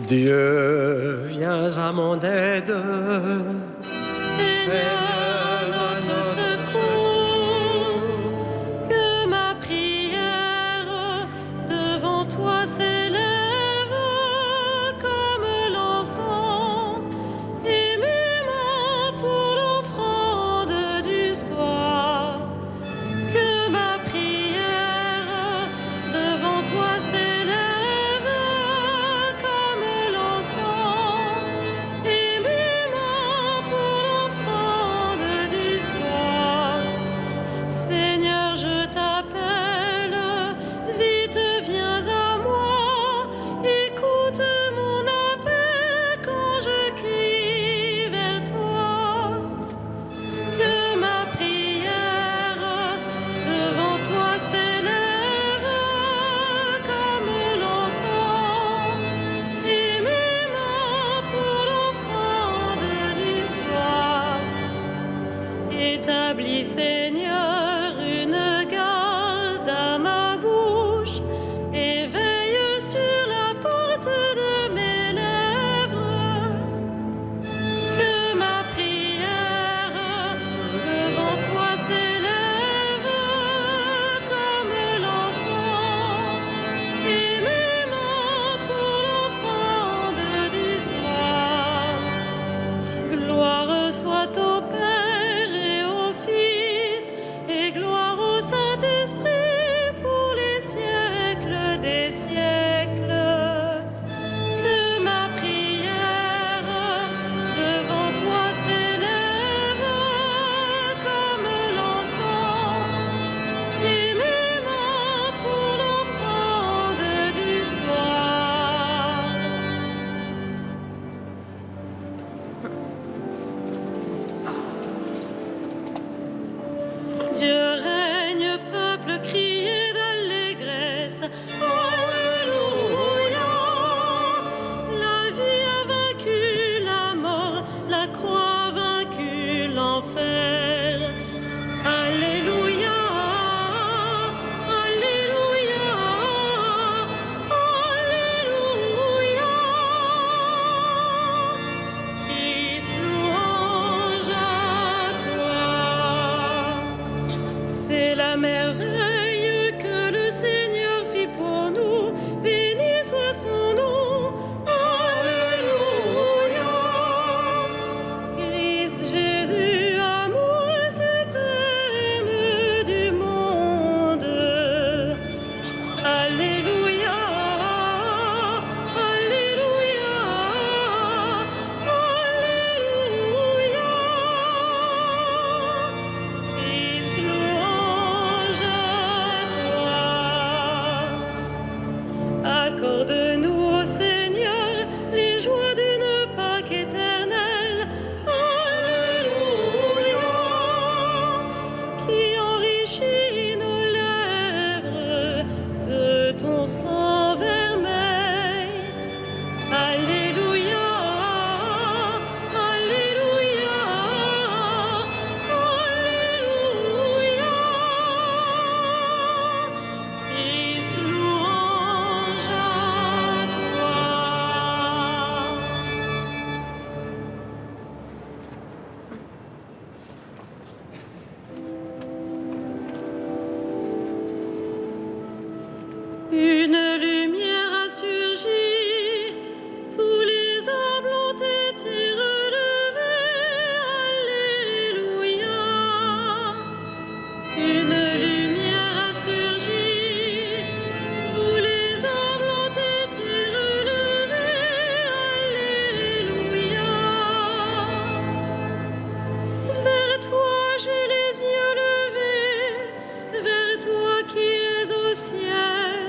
Dieu, viens à mon aide. Seigneur, notre secours, que ma prière devant toi s'élève comme l'encens, et mes mains pour l'offrande du soir. Que ma prière devant toi s'élève comme l'encens, et mes mains pour l'offrande du soir. Seigneur, je t'appelle, vite viens à moi, écoute mon appel quand je crie vers toi. Que ma prière devant toi s'élève comme l'encens, et mes mains pour l'offrande du soir. Établis, Seigneur, une garde à ma bouche, et veille sur la porte de mes lèvres. Que ma prière devant toi s'élève comme l'encens, et mes mains pour l'offrande du soir. Gloire soit au Père et au Fils, et gloire au Saint-Esprit pour les siècles des siècles. Que ma prière devant toi s'élève comme l'encens, et mes mains pour l'offrande du soir. Dieu règne, peuple, criez d'allégresse. Alléluia. La vie a vaincu la mort, la croix a vaincu l'enfer. Alléluia. Alléluia. Alléluia. Christ, louange à toi. C'est la merveille que le Seigneur fit pour nous, béni soit son nom. Alléluia. Christ Jésus, amour suprême du monde. Alléluia. Alléluia. Alléluia. Christ, louange à toi. Accorde-nous, ô Seigneur, les joies d'une Pâque éternelle. Alléluia. Qui enrichit nos lèvres de ton sang vermeil. Alléluia. Alléluia. Alléluia. Christ, louange à toi. Une lumière a surgi, tous les arbres ont été relevés. Alléluia. Une lumière a surgi, tous les arbres ont été relevés. Alléluia. Vers toi j'ai les yeux levés, vers toi qui es au ciel.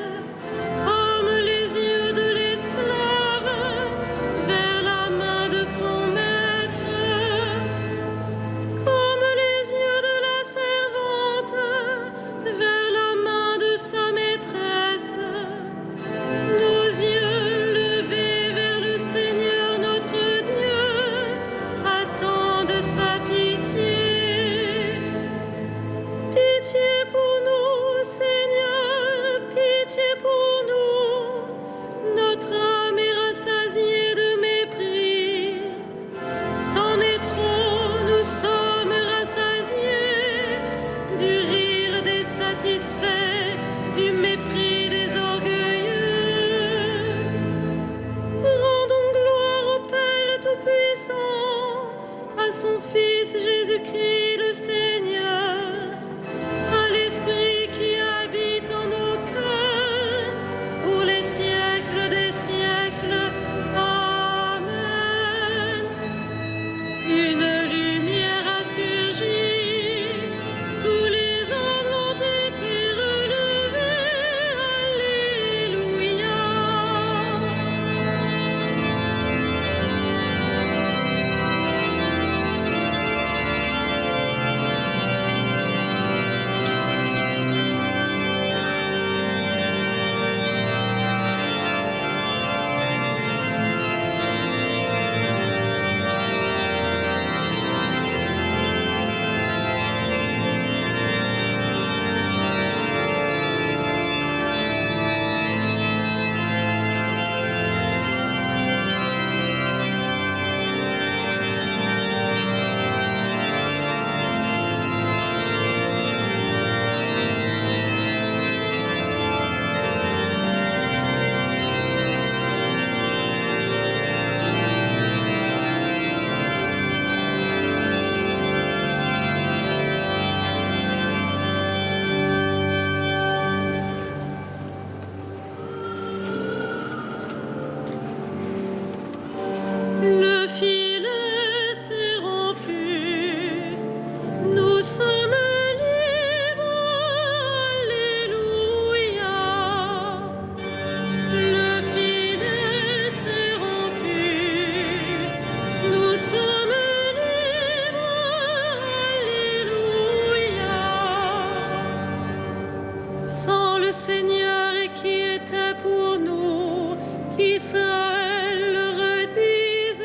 Sans le Seigneur qui était pour nous, qu'Israël le redise.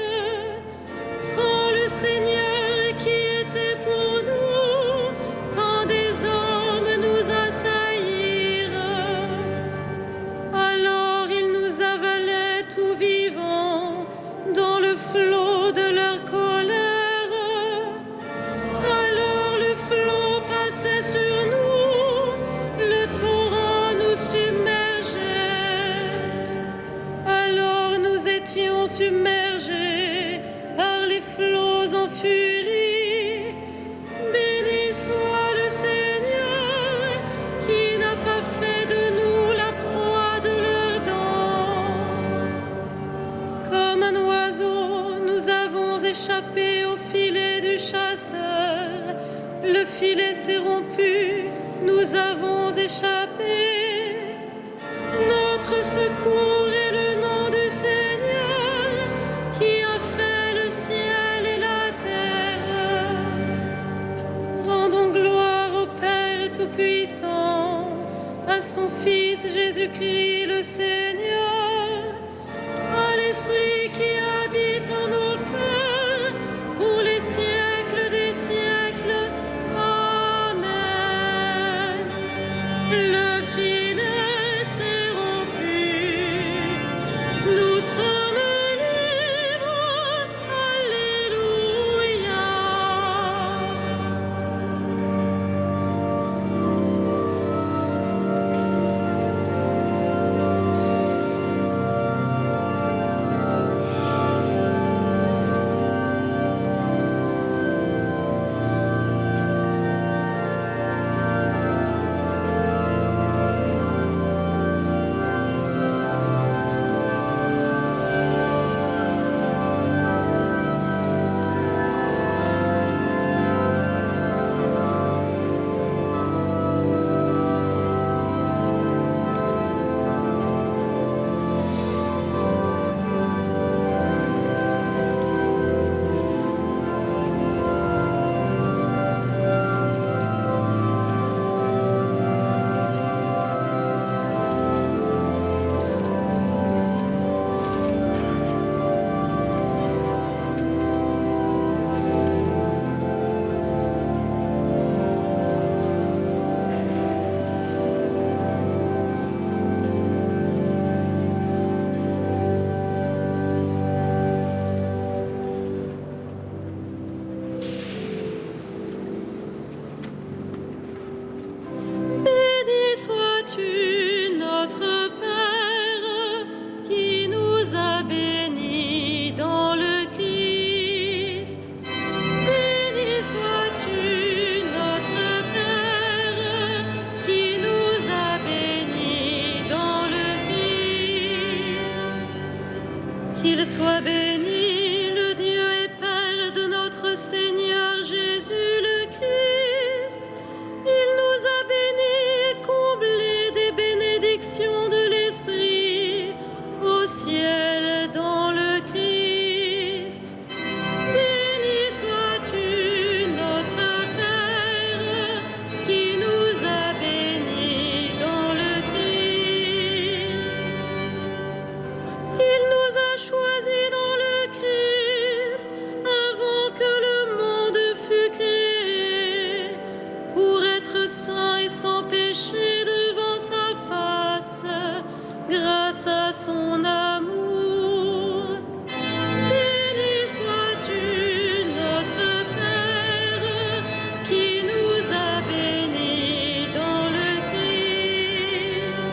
Sans le Seigneur qui était pour nous, quand des hommes nous assaillirent. Alors ils nous avalaient tout vivants dans le flot de leur colère. Alors le flot passait sur nous, le torrent nous submergeait. Alors nous étions submergés par les flots en furie. Béni soit le Seigneur qui n'a pas fait de nous la proie de leurs dents. Comme un oiseau, nous avons échappé au filet du chasseur. Le filet s'est rompu, nous avons échappé. Notre secours est le nom du Seigneur qui a fait le ciel et la terre. Rendons gloire au Père Tout-Puissant, à son Fils Jésus-Christ le Seigneur, à l'Esprit qui habite en nos cœurs, pour les siècles des siècles. Amen. Le filet s'est rompu, nous sommes libres. Alléluia. Béni sois-tu, notre Père, qui nous a bénis dans le Christ. Béni sois-tu, notre Père, qui nous a bénis dans le Christ. Qu'il soit béni, le Dieu et Père de notre Seigneur Jésus le Christ. Il nous a bénis et comblés des bénédictions de l'Esprit au ciel dans le Christ. Béni sois-tu, notre Père, qui nous a bénis dans le Christ. Il nous a choisis dans le Christ avant que le monde fût créé, pour être saints et sans péché devant sa face, grâce à son amour. Béni sois-tu, notre Père, qui nous a bénis dans le Christ.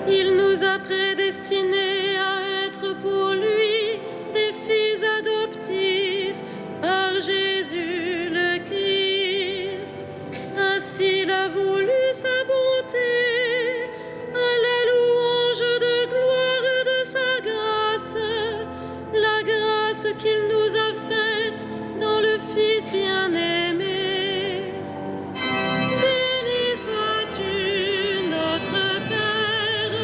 Il nous a prédestinés à être pour lui des fils adoptifs par Jésus le Christ. Ainsi il a voulu sa bonté, à la louange de gloire de sa grâce, la grâce qu'il nous a faite dans le Fils bien-aimé. Béni sois-tu, notre Père,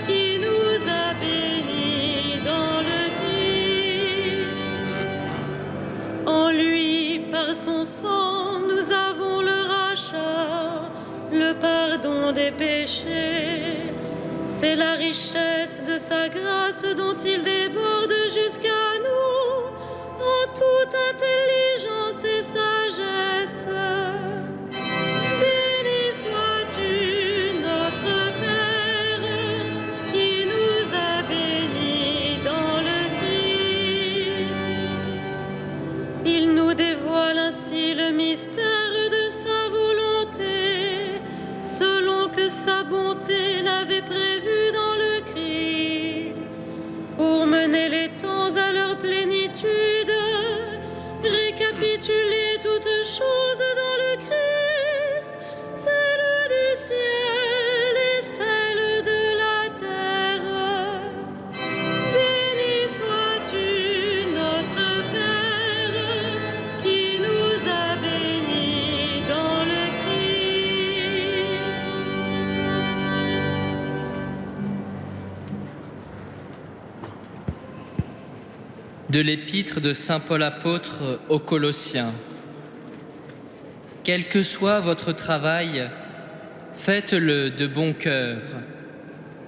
qui nous a bénis dans le pardon des péchés. C'est la richesse de sa grâce dont il déborde jusqu'à nous en toute intelligence et sagesse. Béni sois-tu, notre Père, qui nous a bénis dans le Christ. Il nous dévoile ainsi le mystère de sa volonté, selon que sa bonté l'avait prévu dans le Christ, pour mener les temps à leur plénitude, récapituler toutes choses dans le Christ, celle du ciel et celle de la terre. Béni sois-tu, notre Père, qui nous a bénis dans le Christ. De l'épître de saint Paul apôtre aux Colossiens. Quel que soit votre travail, faites-le de bon cœur,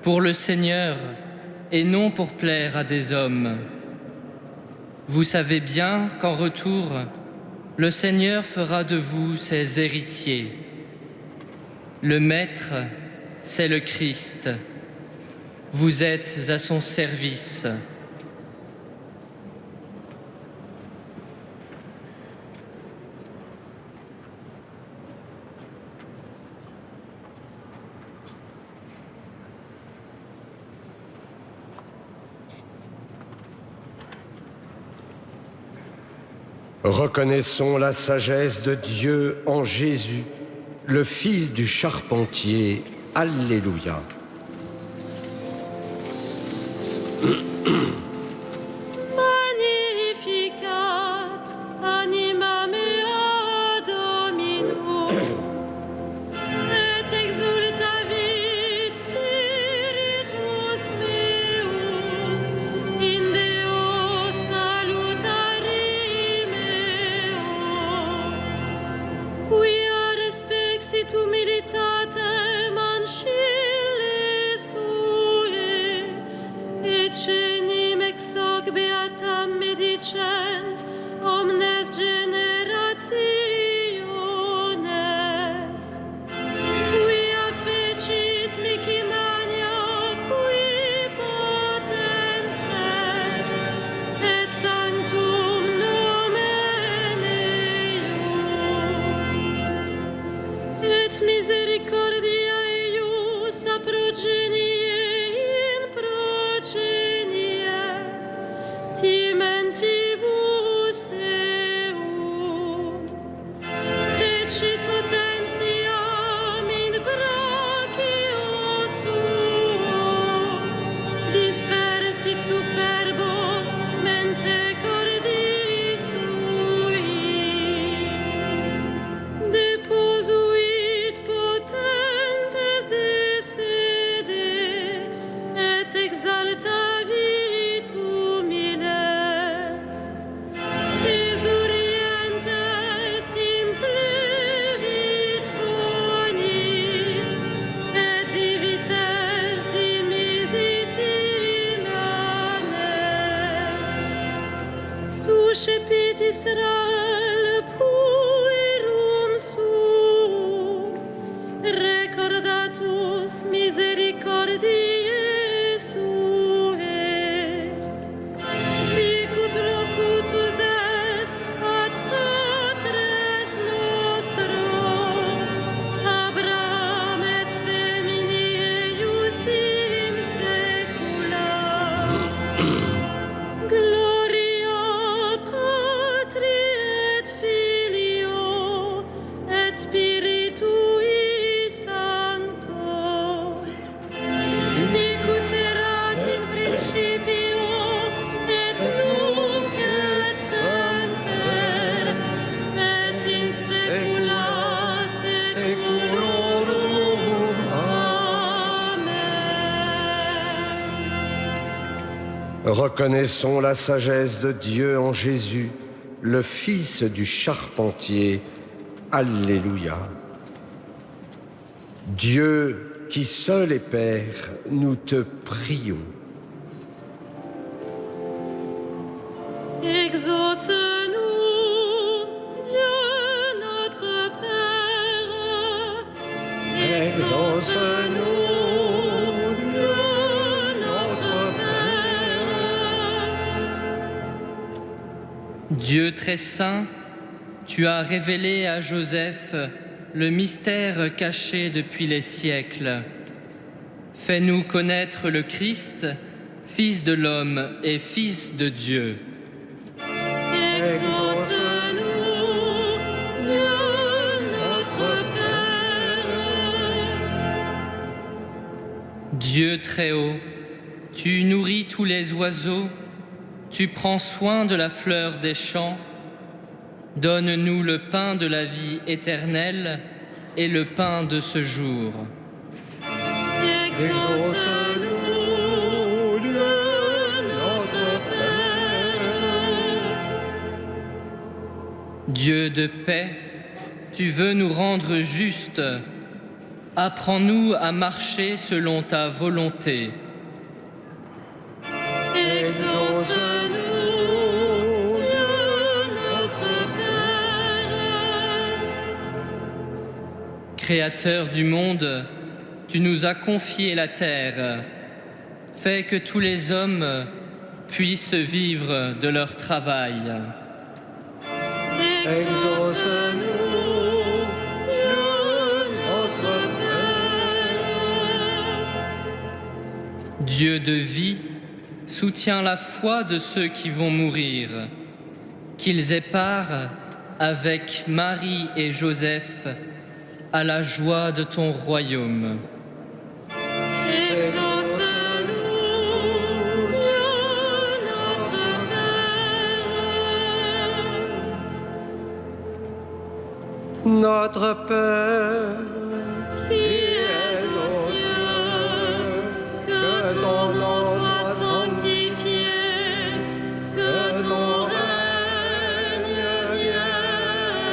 pour le Seigneur et non pour plaire à des hommes. Vous savez bien qu'en retour, le Seigneur fera de vous ses héritiers. Le Maître, c'est le Christ. Vous êtes à son service. Reconnaissons la sagesse de Dieu en Jésus, le Fils du charpentier. Alléluia. Magnificat anima mea Domino, et exultavit spiritus meus in Deo salutari meo, quia respexit humilitatem ancilli sui, et cenim ex hoc beatam medicent omnes generationes, quia fecit mihi magna qui potens est, et sanctum nomen eius, et misericordia eius a progenie in progenies timentibus eum, fecit potentiam in brachio suo, dispersit superbos mente cordi sui, deposuit potentes de sede, et exaltavit humiles, exurientes implevit bonis, et divites dimisit in anes. Suscepit Israel puerum suum, recordatus misericordiae suae, sicut locutus est ad patres nostros, Abraham et semini eius in saecula. Gloria Patri et Filio et Spiritui Sancto, sicut erat in principio et nunc et semper et in saecula saeculorum. Amen. Reconnaissons la sagesse de Dieu en Jésus, le Fils du charpentier. Alléluia. Dieu qui seul est Père, nous te prions. Exauce-nous, Dieu notre Père. Exauce-nous, Dieu notre Père. Dieu très saint, tu as révélé à Joseph le mystère caché depuis les siècles. Fais-nous connaître le Christ, Fils de l'homme et Fils de Dieu. Exauce-nous, Dieu notre Père. Dieu très haut, tu nourris tous les oiseaux, tu prends soin de la fleur des champs. Donne-nous le pain de la vie éternelle et le pain de ce jour. Exauce-nous, Dieu notre Père. Dieu de paix, tu veux nous rendre justes. Apprends-nous à marcher selon ta volonté. Exauce-nous, Dieu notre Père. Créateur du monde, tu nous as confié la terre. Fais que tous les hommes puissent vivre de leur travail. Exauce-nous, Dieu notre Père. Dieu de vie, soutiens la foi de ceux qui vont mourir, qu'ils aient part, avec Marie et Joseph, à la joie de ton royaume. Exauce-nous, Dieu notre Père. Notre Père, Qui es aux cieux, que ton nom soit sanctifié, que ton règne vienne,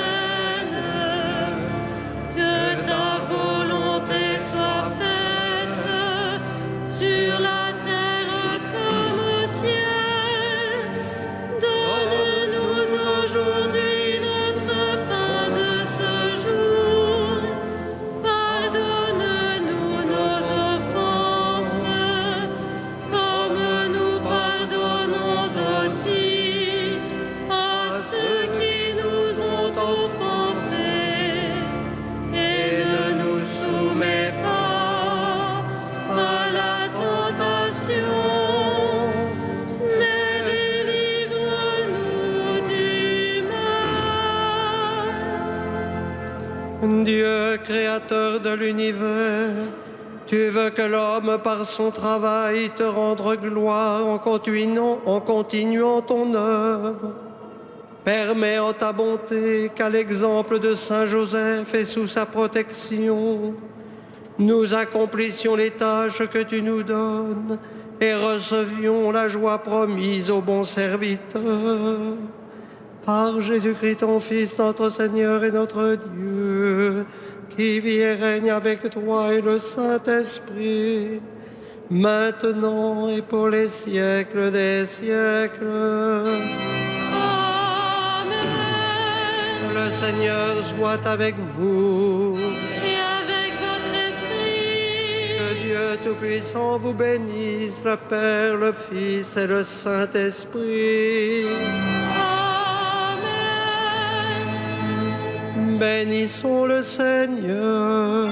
que ta volonté soit faite sur la terre comme au ciel. Donne-nous aujourd'hui notre pain de ce jour. Pardonne-nous nos offenses, comme nous pardonnons aussi à ceux qui nous ont offensés. Et ne nous soumets pas à la tentation, mais délivre-nous du mal. Dieu créateur de l'univers, tu veux que l'homme par son travail te rende gloire en continuant ton œuvre. Permets en ta bonté qu'à l'exemple de Saint Joseph et sous sa protection, nous accomplissions les tâches que tu nous donnes et recevions la joie promise aux bons serviteurs. Par Jésus-Christ, ton Fils, notre Seigneur et notre Dieu, qui vit et règne avec toi et le Saint-Esprit, maintenant et pour les siècles des siècles. Amen. Le Seigneur soit avec vous. Et avec votre esprit. Que Dieu Tout-Puissant vous bénisse, le Père, le Fils et le Saint-Esprit. Amen. Bénissons le Seigneur.